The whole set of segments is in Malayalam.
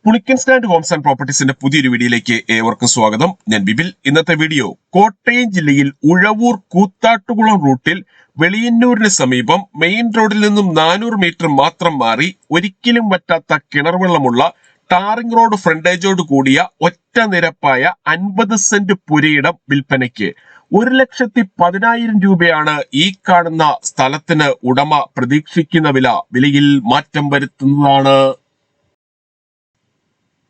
പുളിക്കൻ സ്റ്റാൻഡ് ഹോംസ് ആൻഡ് പ്രോപ്പർട്ടീസിന്റെ പുതിയൊരു വീഡിയോയിലേക്ക് ഏവർക്കും സ്വാഗതം. ഞാൻ ബിബിൽ. ഇന്നത്തെ വീഡിയോ കോട്ടയം ജില്ലയിൽ ഉഴവൂർ കൂത്താട്ടുകുളം റൂട്ടിൽ വെളിയന്നൂരിന് സമീപം മെയിൻ റോഡിൽ നിന്നും 400 മീറ്റർ മാത്രം മാറി ഒരിക്കലും വറ്റാത്ത കിണർവെള്ളമുള്ള ടാറിംഗ് റോഡ് ഫ്രണ്ടേജോട് കൂടിയ ഒറ്റ നിരപ്പായ 50 സെന്റ് പുരയിടം വിൽപ്പനയ്ക്ക്. 1,10,000 രൂപയാണ് ഈ കാണുന്ന സ്ഥലത്തിന് ഉടമ പ്രതീക്ഷിക്കുന്ന വിലയിൽ മാറ്റം വരുത്തുന്നതാണ്.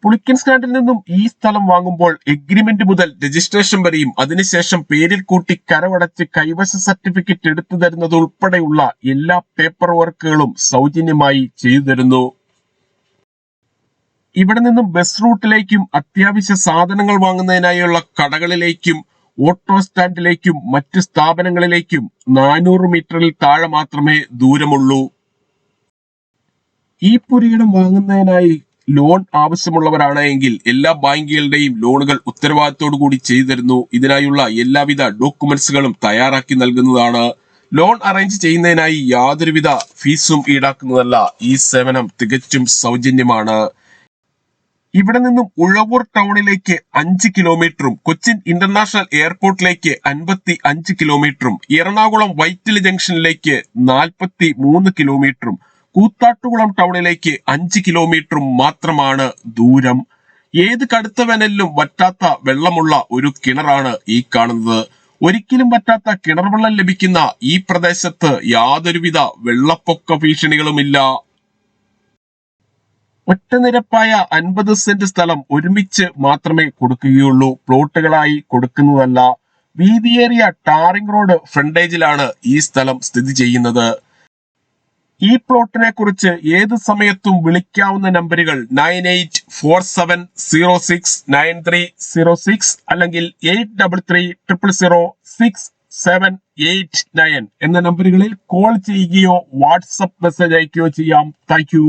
പുളിക്കൻ സ്റ്റാൻഡിൽ നിന്നും ഈ സ്ഥലം വാങ്ങുമ്പോൾ എഗ്രിമെന്റ് മുതൽ രജിസ്ട്രേഷൻ വരെയും അതിനുശേഷം പേരിൽ കൂട്ടി കരവടച്ച് കൈവശ സർട്ടിഫിക്കറ്റ് എടുത്തു തരുന്നത് ഉൾപ്പെടെയുള്ള എല്ലാ പേപ്പർ വർക്കുകളും സൗജന്യമായി ചെയ്തു തരുന്നു. ഇവിടെ നിന്നും ബസ് റൂട്ടിലേക്കും അത്യാവശ്യ സാധനങ്ങൾ വാങ്ങുന്നതിനായുള്ള കടകളിലേക്കും ഓട്ടോ സ്റ്റാൻഡിലേക്കും മറ്റ് സ്ഥാപനങ്ങളിലേക്കും 400 മീറ്ററിൽ താഴെ മാത്രമേ ദൂരമുള്ളൂ. ഈ പുരയിടം വാങ്ങുന്നതിനായി ലോൺ ആവശ്യമുള്ളവരാണ് എങ്കിൽ എല്ലാ ബാങ്കുകളുടെയും ലോണുകൾ ഉത്തരവാദിത്തോടു കൂടി ചെയ്തു തരുന്നു. ഇതിനായുള്ള എല്ലാവിധ ഡോക്യുമെന്റ്സുകളും തയ്യാറാക്കി നൽകുന്നതാണ്. ലോൺ അറേഞ്ച് ചെയ്യുന്നതിനായി യാതൊരുവിധ ഫീസും ഈടാക്കുന്നതല്ല. ഈ സേവനം തികച്ചും സൗജന്യമാണ്. ഇവിടെ നിന്നും ഉഴവൂർ ടൗണിലേക്ക് 5 കിലോമീറ്ററും കൊച്ചിൻ ഇന്റർനാഷണൽ എയർപോർട്ടിലേക്ക് 55 കിലോമീറ്ററും എറണാകുളം വൈറ്റില ജംഗ്ഷനിലേക്ക് 43 കിലോമീറ്ററും കൂത്താട്ടുകുളം ടൗണിലേക്ക് 5 കിലോമീറ്ററും മാത്രമാണ് ദൂരം. ഏത് കടുത്ത വേനലിലും വറ്റാത്ത വെള്ളമുള്ള ഒരു കിണറാണ് ഈ കാണുന്നത്. ഒരിക്കലും വറ്റാത്ത കിണർ വെള്ളം ലഭിക്കുന്ന ഈ പ്രദേശത്ത് യാതൊരുവിധ വെള്ളപ്പൊക്ക ഭീഷണികളുമില്ല. ഒറ്റനിരപ്പായ 50 സെന്റ് സ്ഥലം ഒരുമിച്ച് മാത്രമേ കൊടുക്കുകയുള്ളൂ. പ്ലോട്ടുകളായി കൊടുക്കുന്നതല്ല. വീതിയേറിയ ടാറിംഗ് റോഡ് ഫ്രണ്ടേജിലാണ് ഈ സ്ഥലം സ്ഥിതി ചെയ്യുന്നത്. ഈ പ്ലോട്ടിനെ കുറിച്ച് ഏത് സമയത്തും വിളിക്കാവുന്ന നമ്പറുകൾ 9847069306 അല്ലെങ്കിൽ 8330067989 എന്ന നമ്പറുകളിൽ കോൾ ചെയ്യുകയോ വാട്സപ്പ് മെസ്സേജ് അയക്കുകയോ ചെയ്യാം. Thank you.